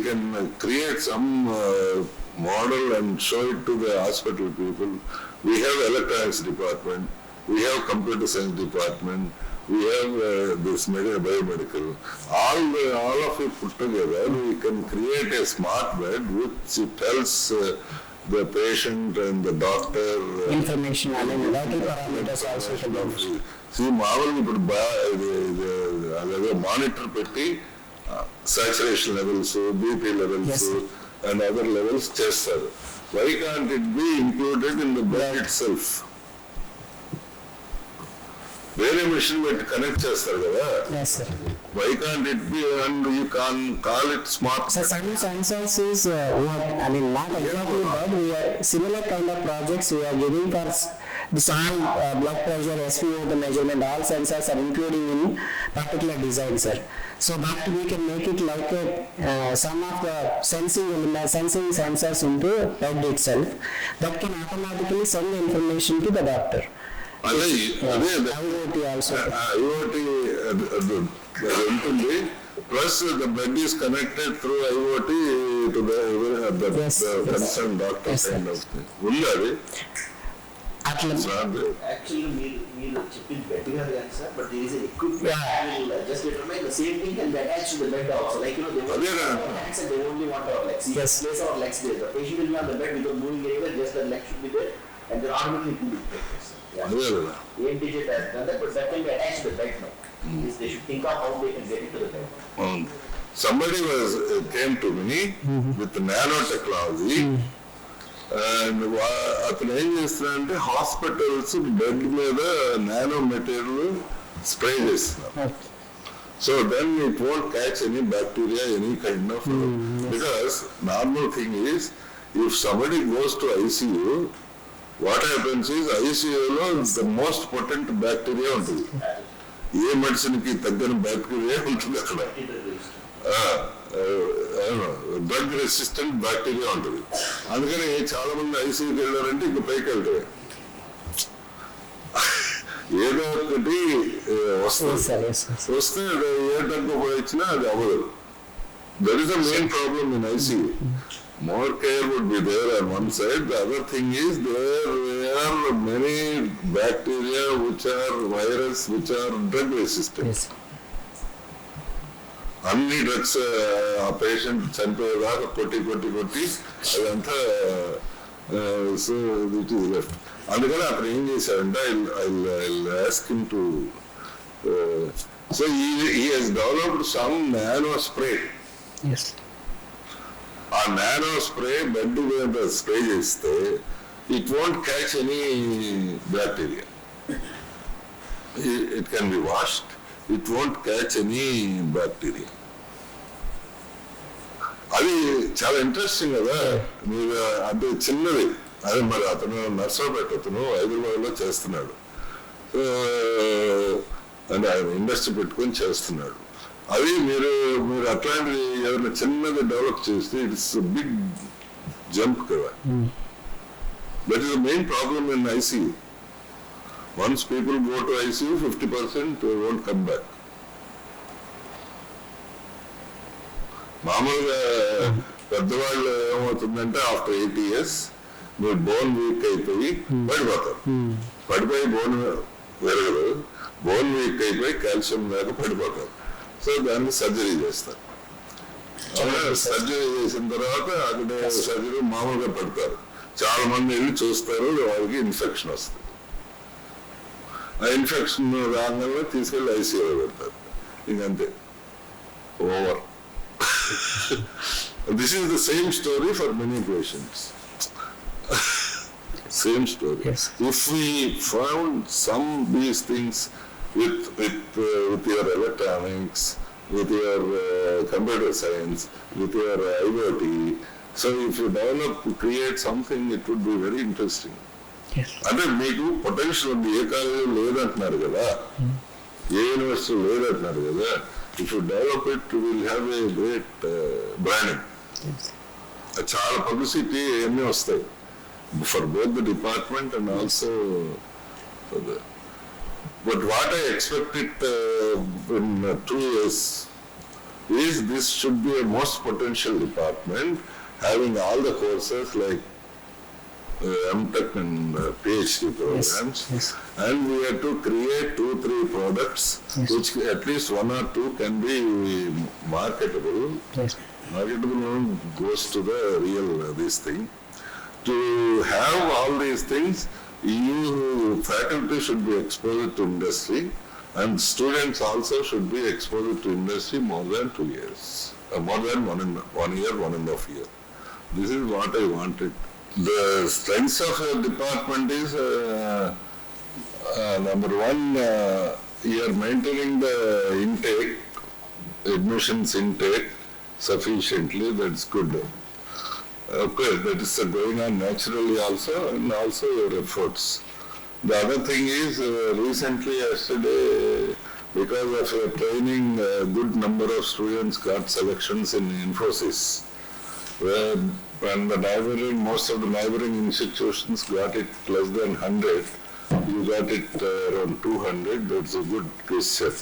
can create some model and show it to the hospital people. We have electronics department, we have computer science department, we have this biomedical. All of it put together, we can create a smart bed which tells the patient and the doctor information and vital parameters also. See, monitor petti saturation levels, BP levels, yes, and other levels chestar. Why can't it be included in the bed itself? Very machine will connect chestar kada. Yes, sir. Why can't it be, and you can't call it smart? So some sensors is what, I mean, not exactly, but we are similar kind of projects we are giving for the sound, blood pressure, SpO, the measurement, all sensors are including in particular design, sir. So that we can make it like a, some of the sensing sensors into bed itself that can automatically send the information to the doctor. IoT also. IoT plus the bed is connected through IoT to the concerned doctor kind of thing. Actually, we chip in better answer, but there is an equipment that will just determine the same thing can be attached to the bed also. Like, they want hands and they only want our legs. You just place our legs there. The patient will be on the bed without moving anywhere, just the legs should be there, and they're automatically put in place. DDH has done that, but that can be attached to the bed now. They should think of how they can get it to the bed. Somebody came to me with nanotechnology. And అతను ఏం చేస్తున్నారంటే hospitals bed మీద nano material spray చేస్తున్నారు. So then it won't catch any bacteria, any kind of because normal thing is if somebody goes to ICU, what happens is ICU లో the most potent bacteria ఉంటుంది. ఏ medicine కి తగ్గని bacteria ఉంటుంది అక్కడ. Drug resistant bacteria ఉంటుంది. అందుకని చాలా మంది ఐసీయూకి వెళ్ళారంటే ఇంక పైకి వెళ్తారు. ఏదో ఒకటి వస్తే ఏ డ్రగ్ ఉపయోగించినా అది అవ్వదు. That is the main problem in ICU. More care would be there on one side. The other thing is there are many bacteria which are virus which are drug resistant. Yes. అన్ని drugs ఆ patient చనిపోయేదాకా కొట్టి అదంతా so it is left. అందుకని అతను ఏం చేశాడంటే I ask him to so he has developed some nano spray. ఆ nano spray bed మీద స్ప్రే చేస్తే it won't catch any bacteria. It can be washed. It won't catch any bacteria. అది చాలా interesting కదా. మీరు అంటే చిన్నది అది మరి అతను నర్సరావుపేట అతను హైదరాబాద్లో చేస్తున్నాడు. అంటే ఆయన ఇండస్ట్రీ పెట్టుకొని చేస్తున్నాడు. అది మీరు అట్లాంటిది ఏదైనా చిన్నది డెవలప్ చేస్తే ఇట్స్ బిగ్ జంప్ కదా. That is the main problem in ICU. Once people go to ICU, 50% won't come back. మామూలుగా పెద్దవాళ్ళు ఏమవుతుందంటే ఆఫ్టర్ 8 years మీరు బోన్ వీక్ అయిపోయి పడిపోతారు. పడిపోయి బోన్ పెరగదు, బోన్ వీక్ అయిపోయి కాల్షియం లేక పడిపోతారు. సో దాన్ని సర్జరీ చేస్తారు. సర్జరీ చేసిన తర్వాత అక్కడే సర్జరీ మామూలుగా పడతారు. చాలా మంది వెళ్ళి చూస్తారు, వాళ్ళకి ఇన్ఫెక్షన్ వస్తుంది. ఆ ఇన్ఫెక్షన్ రాగానే తీసుకెళ్ళి ఐసీయూలో పెడతారు. ఇంకంతే over. This is the same story for many patients. Same story. Yes. If we found some these things with your electronics, with your computer science, with your IoT, so if you create something, it would be very interesting. అంటే మీకు potential ఉంది. ఏ కాలేజీలో లేదంటున్నారు కదా, ఏ యూనివర్సిటీలో లేదంటున్నారు కదా. If you develop it will have a great branding. చాలా పబ్లిసిటీ అన్నీ వస్తాయి for both the department and also for the. But what I expect it in 2 years is this should be a most potential department, having all the courses like MTech and PhD programs, Yes. and we have to create 2-3 products, which at least 1 or 2 can be marketable. Yes. Marketable goes to the real this thing. To have all these things, you faculty should be exposed to industry, and students also should be exposed to industry more than 2 years, more than 1 year, 1.5 year. This is what I wanted. The strengths of a department is number one, you are maintaining the intake, admissions intake sufficiently. That's good. Okay, that is going on naturally also, and also your efforts. The other thing is, recently yesterday, because of training, a good number of students got selections in Infosys. When the neighboring, most of the neighboring institutions got it less than 100, you got it around 200, that's a good gesture.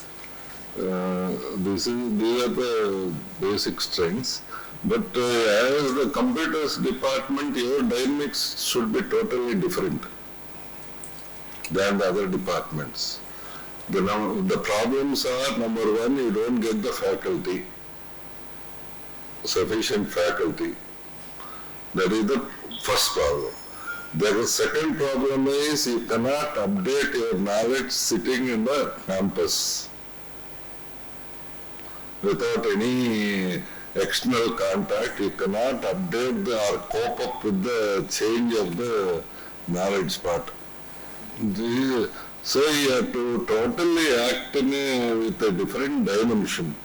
These are the basic strengths. But as the computers department, your dynamics should be totally different than the other departments. The problems are, number one, you don't get the faculty, sufficient faculty. That is the first problem. The second problem is you cannot update your knowledge sitting in the campus without any external contact. You cannot update or cope up with the change of the knowledge part. So you have to totally act with a different dimension.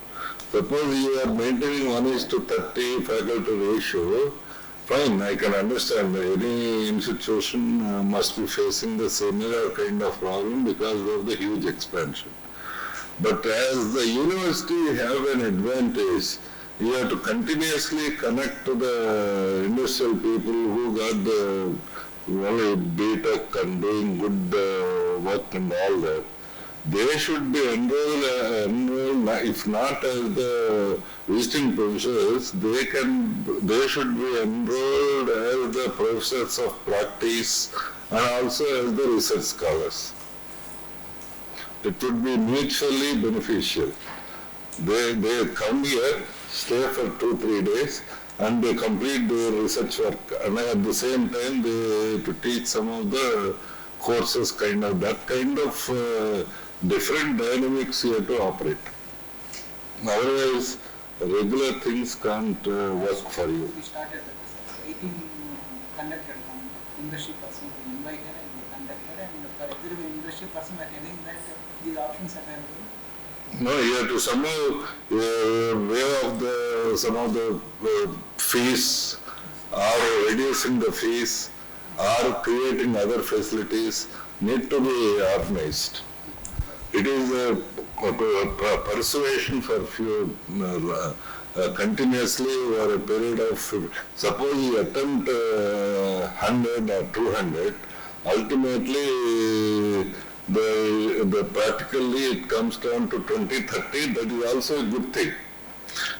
Suppose you are maintaining 1:30 faculty ratio, fine, I can understand any institution must be facing the similar kind of problem because of the huge expansion. But as the university have an advantage, you have to continuously connect to the industrial people who got the BTech and doing good work and all that. They should be enrolled, if not as the visiting professors, they should be enrolled as the professors of practice and also as the research scholars. It would be mutually beneficial. They come here, stay for 2-3 days, and they complete their research work. And at the same time, they to teach some of the courses, that kind of different dynamics you have to operate. Otherwise, regular things can't work for you. We started 18 conducted industry person invited and we conducted, and for every industry person we are telling that these options are available. No, you have to somehow waive some of the fees, or reducing the fees, or creating other facilities need to be organized. It is a persuasion for few continuously over a period of, suppose you attempt 100 or 200, ultimately the practically it comes down to 20-30, that is also a good thing.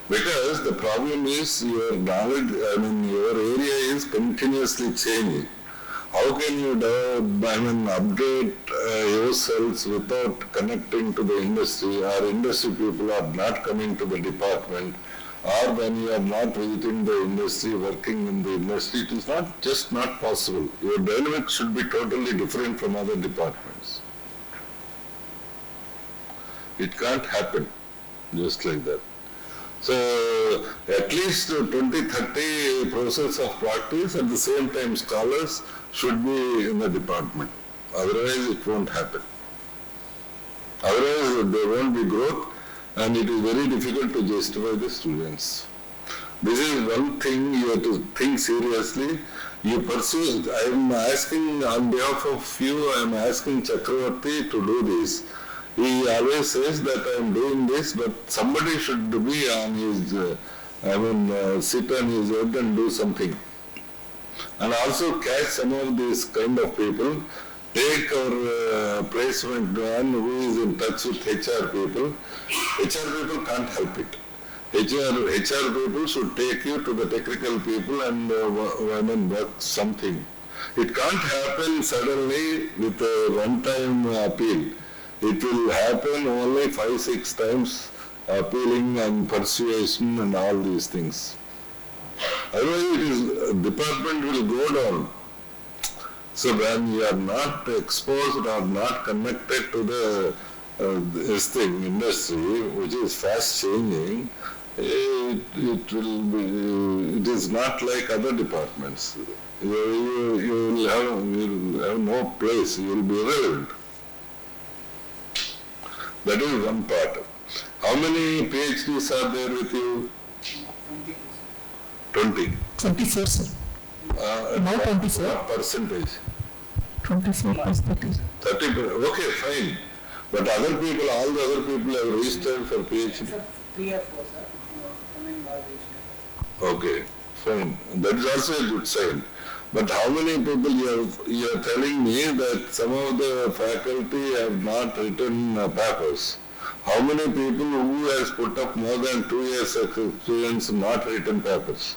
Because the problem is your knowledge, your area is continuously changing. How can you update yourselves without connecting to the industry, or industry people are not coming to the department, or when you are not visiting the industry, working in the industry, it is not possible. Your dynamics should be totally different from other departments. It can't happen just like that. So at least 20-30 process of practice, at the same time scholars should be in the department. Otherwise it won't happen. Otherwise there won't be growth, and it is very difficult to justify the students. This is one thing you have to think seriously. You pursue, I am asking on behalf of you, I am asking Chakravarti to do this. He always says that I am doing this, but somebody should be on his, sit on his head and do something. And also catch some of these kind of people, take our placement man who is in touch with HR people. HR people can't help it. HR people should take you to the technical people and work something. It can't happen suddenly with a one-time appeal. It will happen only 5-6 times, appealing and persuasion and all these things. Otherwise, department will go down. So when you are not exposed or not connected to the industry, which is fast changing, it is not like other departments. You will have no place. You will be irrelevant. That is one part. How many PhDs are there with you? 20. 24, sir. Now 24. Percentage. 24 plus 30. 30. Okay, fine. But other people, all the other people have registered for PhD. 3 or 4, sir. Coming all registered. Okay, fine. That is also a good sign. But how many people you are telling me that some of the faculty have not written papers? How many people who has put up more than 2 years of experience not written papers?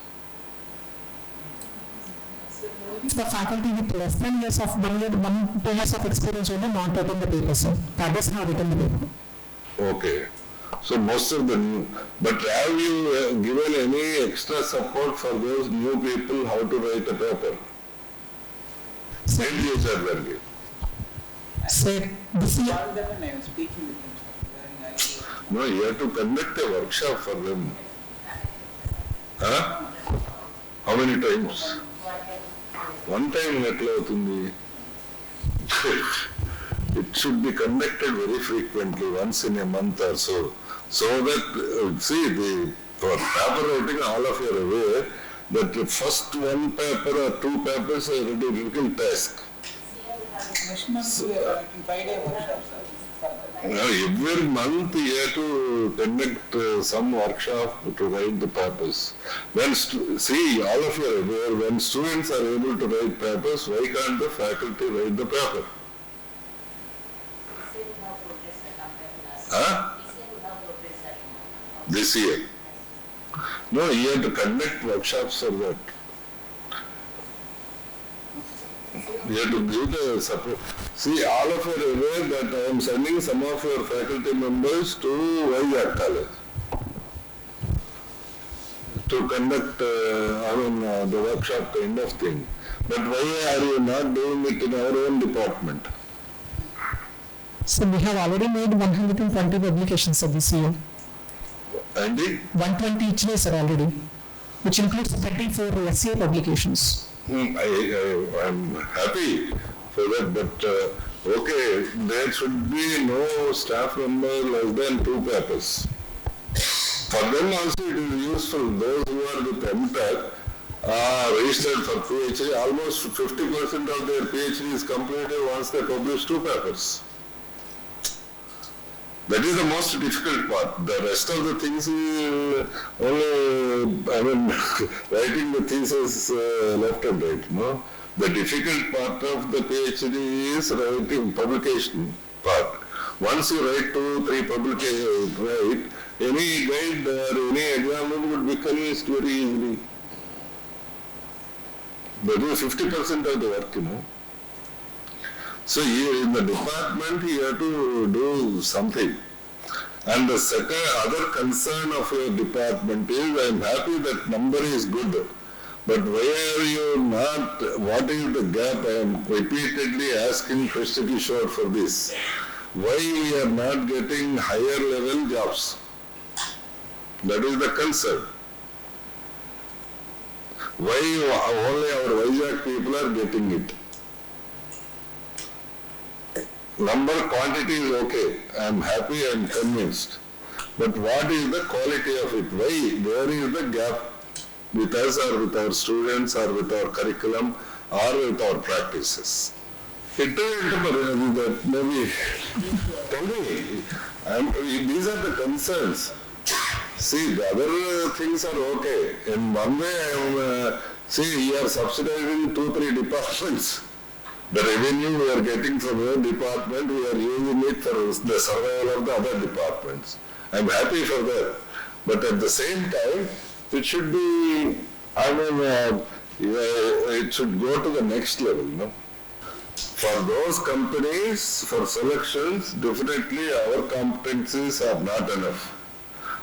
The faculty with less than years of 1 year, 2 years of experience only not written the paper, sir. Others have written the paper. Okay. So most of them, but have you given any extra support for those new people how to write a paper? Sir, Sir, this year, all them and I am speaking with them, sir. No, you have to conduct a workshop for them. Huh? How many times? One time etla. It should be conducted very frequently, once in a month or so. So that, for paper writing, all of you are aware that the first one paper or 2 papers are a very difficult task. Next month we are writing 5-day workshop, sir. Every month you have to conduct some workshop to write the papers. When all of you are aware, when students are able to write papers, why can't the faculty write the paper? Huh? This year. No, you have to conduct workshops for that. You have to give the support. See, all of you are aware that I am sending some of your faculty members to Vignan College to conduct the workshop kind of thing. But why are you not doing it in our own department? so we have already made 120 publications of this year. Andy? 120 each day, sir, already, which includes 34 SCA publications. I am happy for that, but okay, there should be no staff member less than 2 papers. For them also it is useful. Those who are with MTech are registered for PhD. Almost 50% of their PhD is completed once they publish 2 papers. That is the most difficult part. The rest of the things is only, writing the thesis left and right, no? The difficult part of the PhD is writing publication part. Once you write 2-3 publications, right, any guide or any examiner would be convinced very easily. That is 50% of the work, So here in the department you have to do something. And the other concern of your department is, I am happy that number is good. But why are you not, what is the gap? I am repeatedly asking Krishna Kishore for this. Why we are not getting higher level jobs? That is the concern. Why only our Vizag people are getting it? Number, quantity is okay. I am happy, I am convinced. But what is the quality of it? Why? Where is the gap with us or with our students or with our curriculum or with our practices? Maybe tell me, these are the concerns. See, the other things are okay. In one way, you are subsidizing 2-3 departments. The revenue we are getting from your department, we are using it for the survival of the other departments. I am happy for that. But at the same time, it should be, it should go to the next level, For those companies, for selections, definitely our competencies are not enough.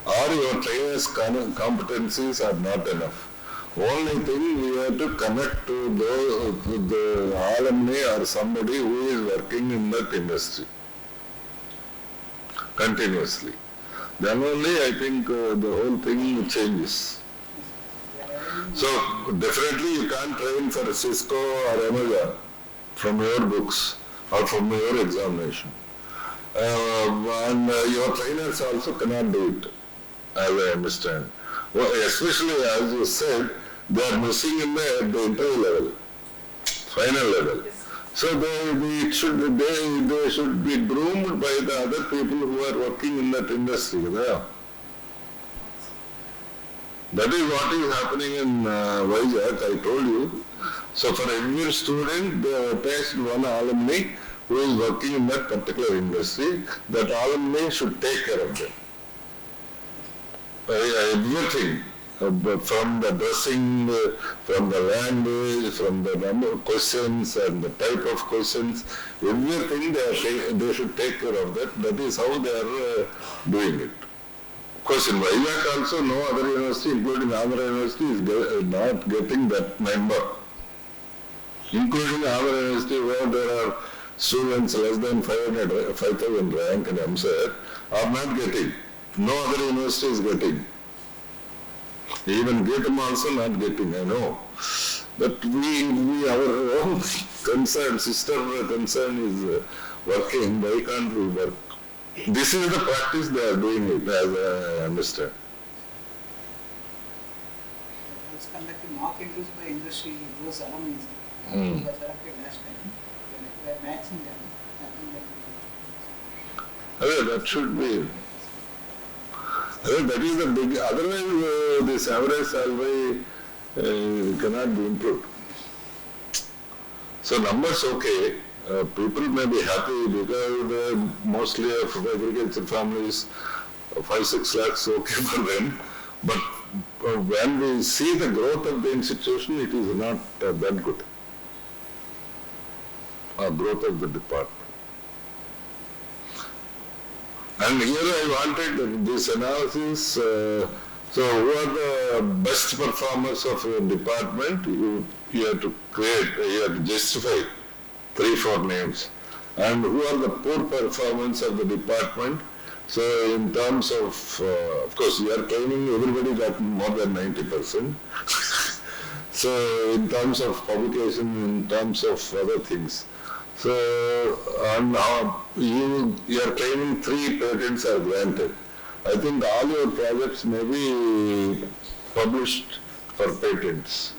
Or your trainers' competencies are not enough. Only thing we have to connect to the alumni or somebody who is working in that industry continuously. Then only I think the whole thing changes. So definitely you can't train for Cisco or Amazon from your books or from your examination. And your trainers also cannot do it, as I understand. Well, especially as you said, they are missing in the interview level, final level. So they should be groomed by the other people who are working in that industry. That is what is happening in Vizag, I told you. So for every student, they have attached one alumni who is working in that particular industry. That alumni should take care of them. Everything, from the dressing, from the language, from the number of questions and the type of questions, everything they should take care of that. That is how they are doing it. Of course, in Vizag also, no other university, including Andhra University, is not getting that number. Including Andhra University, where there are students less than 5,000 rank in MSET, are not getting. No other university is getting. Even GATEM also not getting, I know. But our own concern, sister concern is working. Why can't we work? This is the practice they are doing it, as I understand. I was conducting mock interviews by industry, those alumni who were selected last time. We are matching them. That should be. That is the big. Otherwise, this average salary cannot be improved. So numbers okay. People may be happy because mostly of agriculture families, 5-6 lakhs okay for them. But when we see the growth of the institution, it is not that good. Growth of the department. And here I wanted this analysis. So who are the best performers of your department? You have to create, you have to justify 3-4 names. And who are the poor performance of the department? So in terms of course, you are training, everybody got more than 90%. So in terms of publication, in terms of other things. So now you are claiming 3 patents are granted. I think all your projects may be published for patents.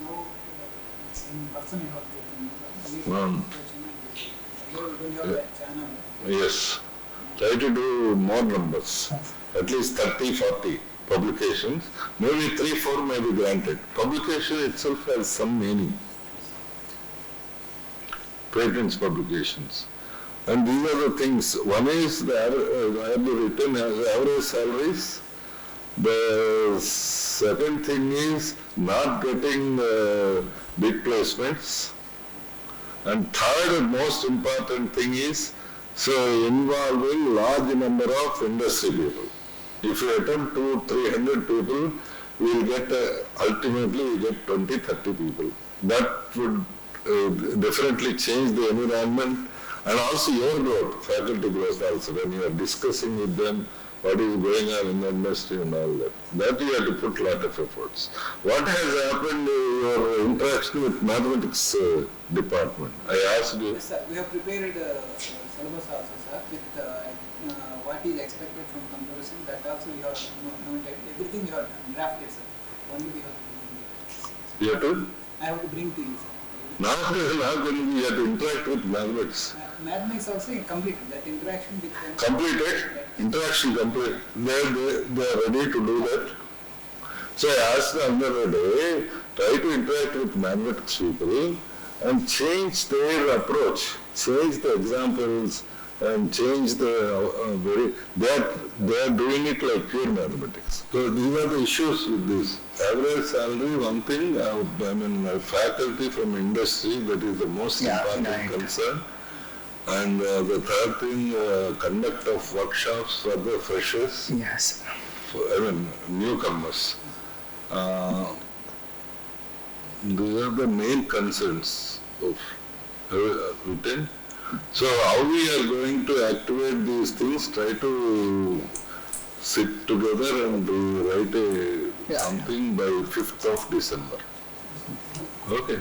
Yes. Try to do more numbers, at least 30-40 publications. Maybe 3-4 may be granted. Publication itself has some meaning. Patents publications. And these are the things. One is I have written as average salaries. The second thing is not getting big placements. And third and most important thing is involving large number of industry people. If you attempt 200-300 people, we will get ultimately we get 20-30 people. That would definitely change the environment and also your growth, faculty growth also, when you are discussing with them what is going on in the industry and all that. That you have to put a lot of efforts. What has happened in your interaction with mathematics department? I asked you. Yes, sir. We have prepared syllabus also, sir, with what is expected from comparison. That also we have noted. Everything we have drafted, sir. Only we have. You have to? I have to bring to you, sir. Now when we have to interact with mathematics. Mathematics also completed, that interaction with them. Completed? Interaction complete. They are ready to do that. So I asked the other day, try to interact with mathematics people and change their approach, change the examples, and change the they are doing it like pure mathematics. So these are the issues with this. Average salary, one thing, faculty from industry, that is the most important concern. And the third thing, conduct of workshops for the freshers. Yes. Newcomers. These are the main concerns of written. So how we are going to activate these things, try to sit together and write something by 5th of December. Okay.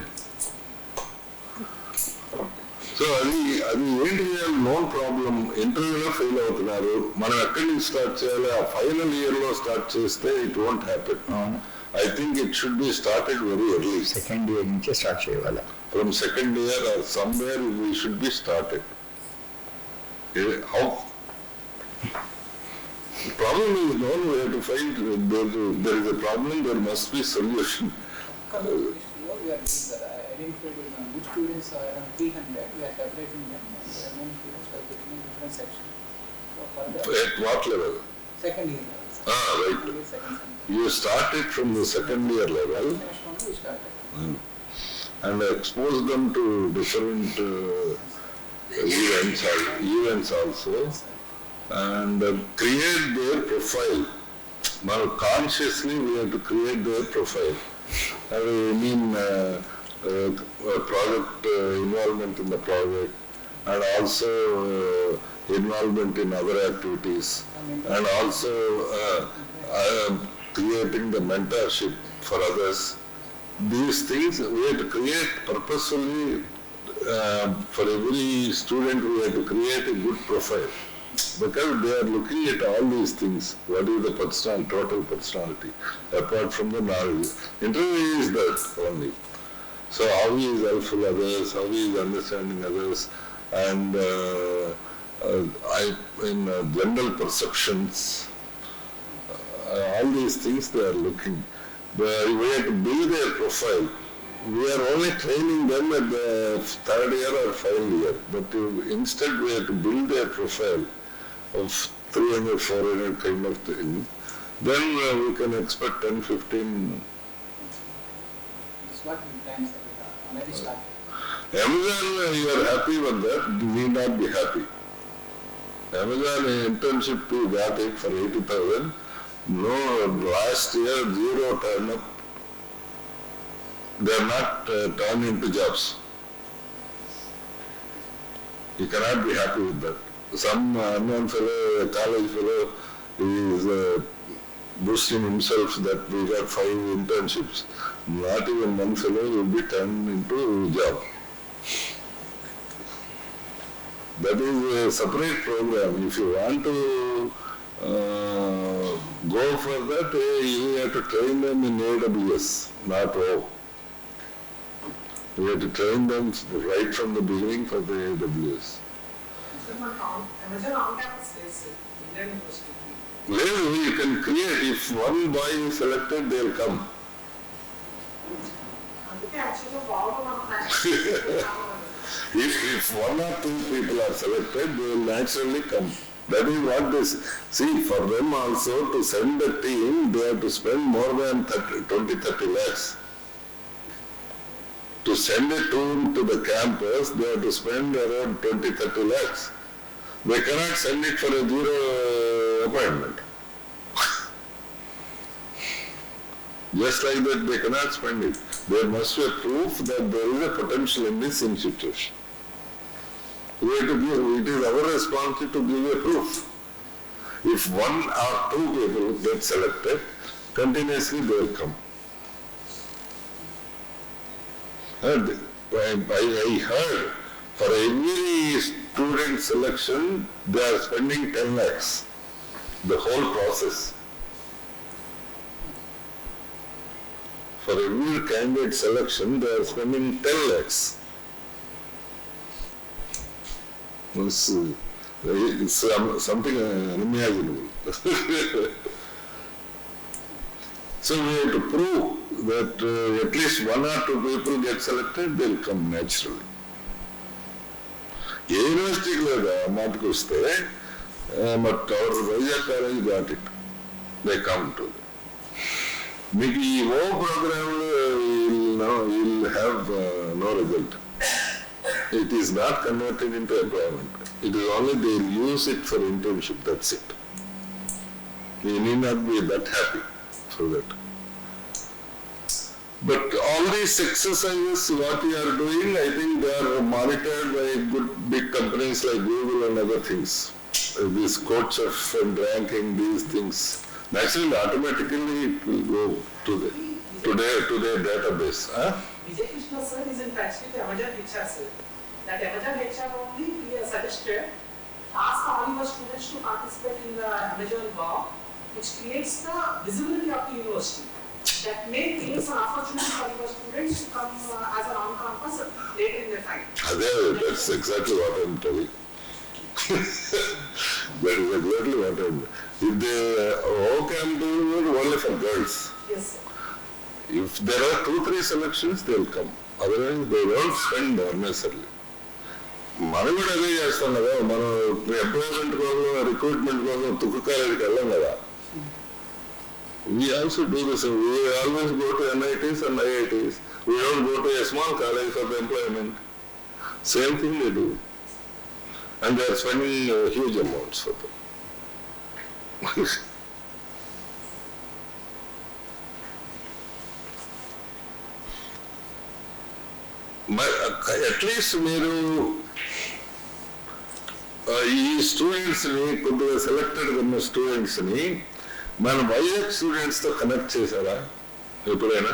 So అది ఏంటి loan problem ఇంటర్వ్యూలో fail అవుతున్నారు మనం ఎక్కడి నుంచి start చేయాలి ఆ final ఇయర్లో స్టార్ట్ చేస్తే it won't happen I think it should be started very early second year నుంచే స్టార్ట్ చేయాలి from second year or somewhere we should be started how problem is known, we have to find there is a problem, there must be solution. We are doing that. Identified good students are around 300. We are separating them, and the remaining students are putting in different sections. So for the At what level? second year level. Right. Second year, second semester. You started from the second year level Next one we started. and expose them to different events also and create their profile. Now consciously we have to create their profile. I mean project involvement in the project and also involvement in other activities and also creating the mentorship for others. These things we have to create purposefully. For every student we have to create a good profile because they are looking at all these things. What is the personality, total personality apart from the knowledge? Interview is that only. So how he is helpful others, how he is understanding others, and general perceptions, all these things they are looking. We have to build their profile. We are only training them at the third year or final year, but instead we have to build their profile of 300, 400 kind of thing. Then we can expect 10, 15. It's what we plan, sir. We have already started. Amazon, you are happy with that, you need not be happy. Amazon internship we got it for 80,000. No, last year 0 turn up. They are not turned into jobs. You cannot be happy with that. Some unknown fellow, a college fellow, is boasting himself that we got 5 internships. Not even one fellow will be turned into job. That is a separate program. If you want to go for that, you have to train them in AWS, not O. We have to train them right from the beginning for the AWS. Amazon on-campus is Vignan University. Well, you can create. If one boy is selected, they'll come. If 1 or 2 people are selected, they will naturally come. That is what this. See, for them also to send a team, they have to spend more than 20-30 lakhs. To send a team to the campus, they have to spend around 20-30 lakhs. They cannot send it for a 0 appointment. Just like that, they cannot spend it. There must be a proof that there is a potential in this institution. We have to give, it is our responsibility to give a proof. If 1 or 2 people get selected, continuously they will come. And I heard for every student selection, they are spending 10 lakhs, the whole process. For every candidate selection, they are spending 10 lakhs. It's something unimaginable. So we have to prove that at least 1 or 2 people get selected, they'll come naturally. ఏ యూనివర్సిటీకి లేదు ఆ మాటకు వస్తే, but our Vizag college got it, they come to మీకు ఈ program will have no result. It is not converted into employment. It is only they use it for internship, that's it. You need not be that happy for that. But all these exercises, what you are doing, I think they are monitored by good big companies like Google and other things. This coach of and ranking, these things, naturally, automatically it will go to their database. Huh? Vijay Krishna sir is in touch with Amazon HR sir. That Amazon HR only he has suggested ask all your students to participate in the Amazon Wow, which creates the visibility of the university. That may create an opportunity for your students to come as an on-campus later in their time. That's exactly what I'm telling. That is exactly what I'm. If they all can do it only for girls. Yes sir. If there are 2-3 selections, they'll come. Otherwise, they won't spend unnecessarily. మనం కూడా అదే చేస్తాం కదా, మనం employment కోసం recruitment కోసం తుక్కు కాలేజీకి వెళ్ళాం కదా. We also do this. We always go to NITs and IITs. We don't go to a small college for the employment. Same thing they do. And they are spending huge amounts for them. At least మీరు ఈ స్టూడెంట్స్ని కొద్దిగా selected ఉన్న స్టూడెంట్స్ని మన Vizag స్టూడెంట్స్తో connect చేశారా ఎప్పుడైనా?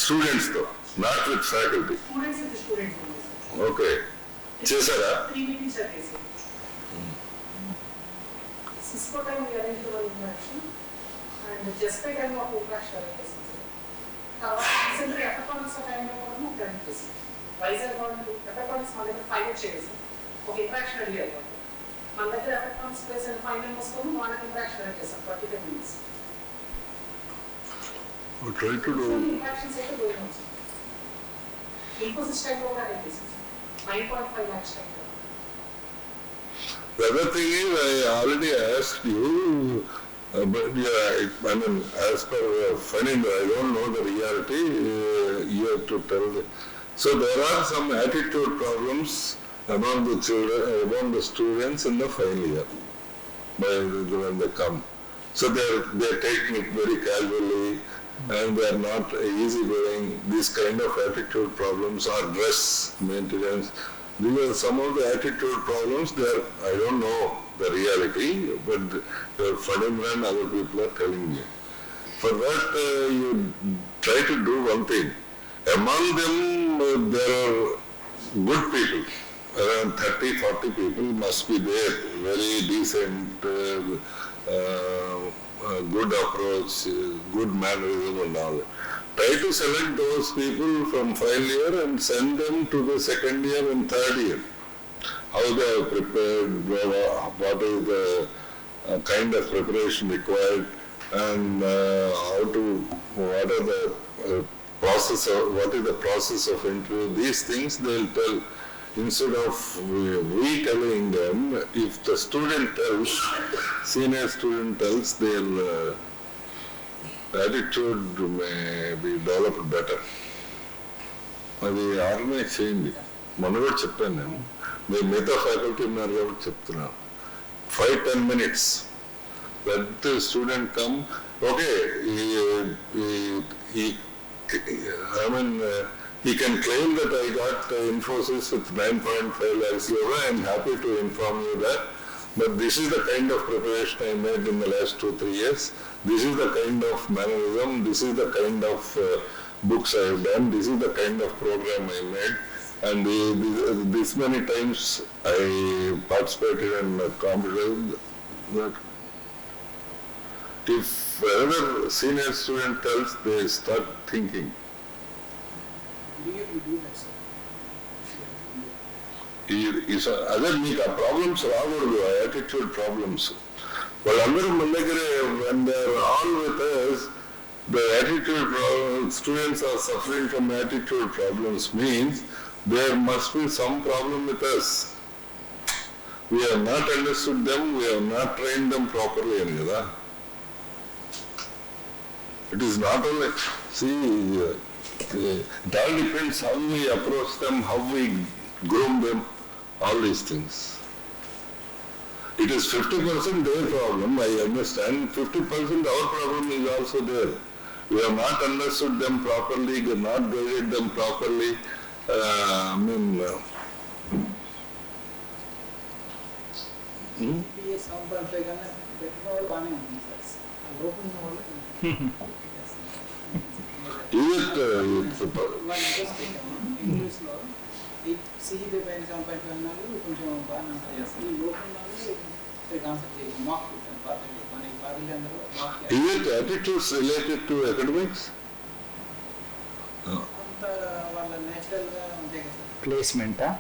స్టూడెంట్స్తో, not with faculty. Okay, చేశారా? వైజాగ్ వాళ్ళు ఎఫెక్టానిక్స్ మన దగ్గర ఫైనల్ చేసి ఒక ఇంట్రాక్షన్ అడిగారు. మన దగ్గర ఎఫెక్టానిక్స్ ప్లేస్ అండ్ ఫైనల్ వస్తుంది, వాళ్ళకి ఇంట్రాక్షన్ అడిగి చేస్తాం 45 minutes. ఇంట్రాక్షన్స్ అయితే దూరం వచ్చింది. ఇన్ఫోసిస్ టైంలో కూడా అడిగి చేసింది 9.5 lakhs టైంలో. The other thing is, I already asked you, but yeah, I mean, as per finding, I don't know the reality, you have to tell the. So there are some attitude problems among the children, among the students in the final year when they come. So they're taking it very casually and they are not easygoing. These kind of attitude problems or dress maintenance. These are some of the attitude problems. I don't know the reality, but Fadimran and other people are telling me. For that, you try to do one thing. Among them, there are good people. Around 30-40 people must be there. Very decent, good approach, good mannerism and all. Try to select those people from final year and send them to the second year and third year. How they are prepared, what is the kind of preparation required, and what is the process of interview. These things they'll tell. Instead of we telling them, if the student tells, senior student tells, their attitude may be developed better. అది organise చేయండి. మొన్న కూడా చెప్పాను నేను, మీరు మిగతా faculty ఉన్నారు కాబట్టి చెప్తున్నాను. 5-10 minutes let the student come. Okay, he can claim that I got Infosys with 9.5 lakhs euro. I am happy to inform you that. But this is the kind of preparation I made in the last 2-3 years. This is the kind of mannerism. This is the kind of books I have done. This is the kind of program I made. And this many times I participated in a competition. If another senior student tells, they start thinking. అదే మీకు ఆ problems రాకూడదు, ఆ attitude problems. వాళ్ళందరూ మన దగ్గర when they are all with us, the students are suffering from attitude problems means there must be some problem with us. We have not understood them, we have not trained them properly. It is not only, it all depends how we approach them, how we groom them, all these things. It is 50% their problem, I understand. 50% our problem is also there. We have not understood them properly, we have not guided them properly. DDH 7.5 కన్నా పెట్టిన వాళ్ళు బాగానే ఉంది sir. లోపల ఉన్న వాళ్ళు ఇంగ్లీష్లో CGP పైన 7.5 అన్నారు కొంచెం బాగానే ఉంటుంది. ఈ లోపల వాళ్ళు కాన్సెప్ట్ మాక్ మనకి పార్టీ అందరూ మాక్. Is it attitudes related to academics? అంత వాళ్ళ నేచురల్గా ఉంటాయి కదా సార్.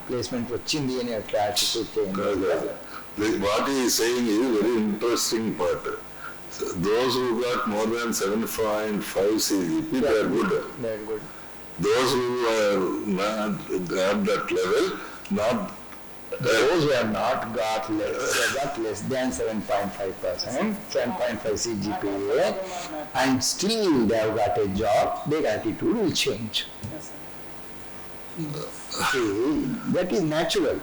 ప్లేస్మెంట్ వచ్చింది అని అట్లా యాటిట్యూడ్ చేయండి. What he is saying is very interesting part. So those who got more than 7.5 CGP, they are good. Those who are not at that level, those who have not got less than 7.5%, 7.5 CGPA, and still they have got a job, their attitude will change. That is natural.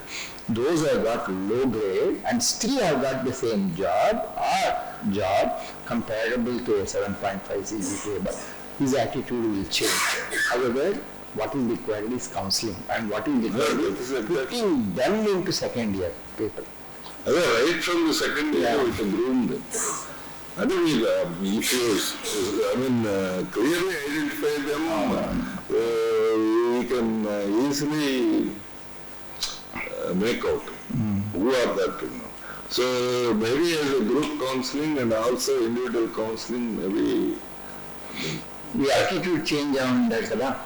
Those who have got low grade and still have got the same job or job comparable to a 7.5 CGPA, but his attitude will change. However, what is required is counseling, and what is required is putting them into second year people. Right from the second year we can groom them. I think if you clearly identify them, we can easily make out who are that. So maybe as a group counseling and also individual counseling, maybe The attitude change under kada.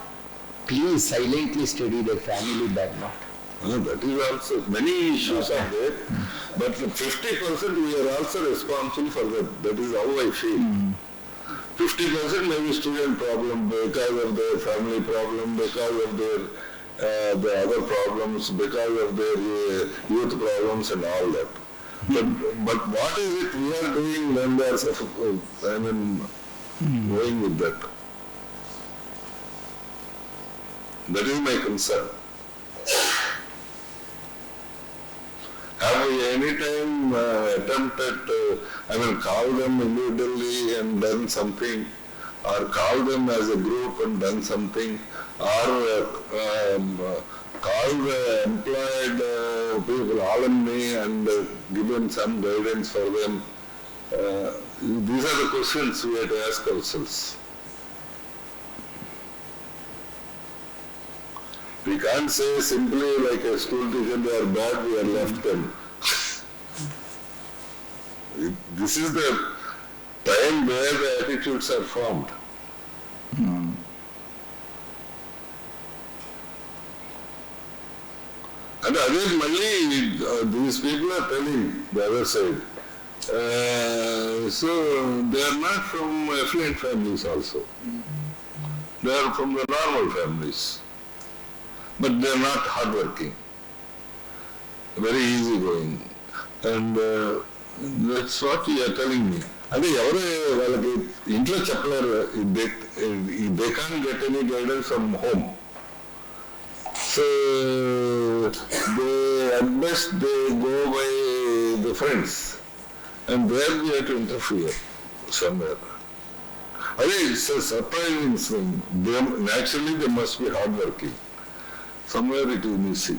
Please silently study their family background. That is also, many issues are there, but 50% we are also responsible for that. That is how I feel. 50% may be student problem because of their family problem, because of their the other problems, because of their youth problems and all that. But what is it we are doing when they are going with that? That is my concern. Have we any time attempted call them individually and done something, or call them as a group and done something, or call the employed people, alumni, and given some guidance for them? These are the questions we have to ask ourselves. We can't say simply like a school teacher, they are bad, we have left them. This is the time where the attitudes are formed. And again, Malli, these people are telling the other side. So they are not from affluent families also. They are from the normal families. But they are not hardworking, very easygoing. And that's what you are telling me. And they can't get any guidance from home. So at best they go by the friends. And there we have to interfere somewhere. I think it's a surprising thing. Naturally they must be hardworking. Somewhere it is missing.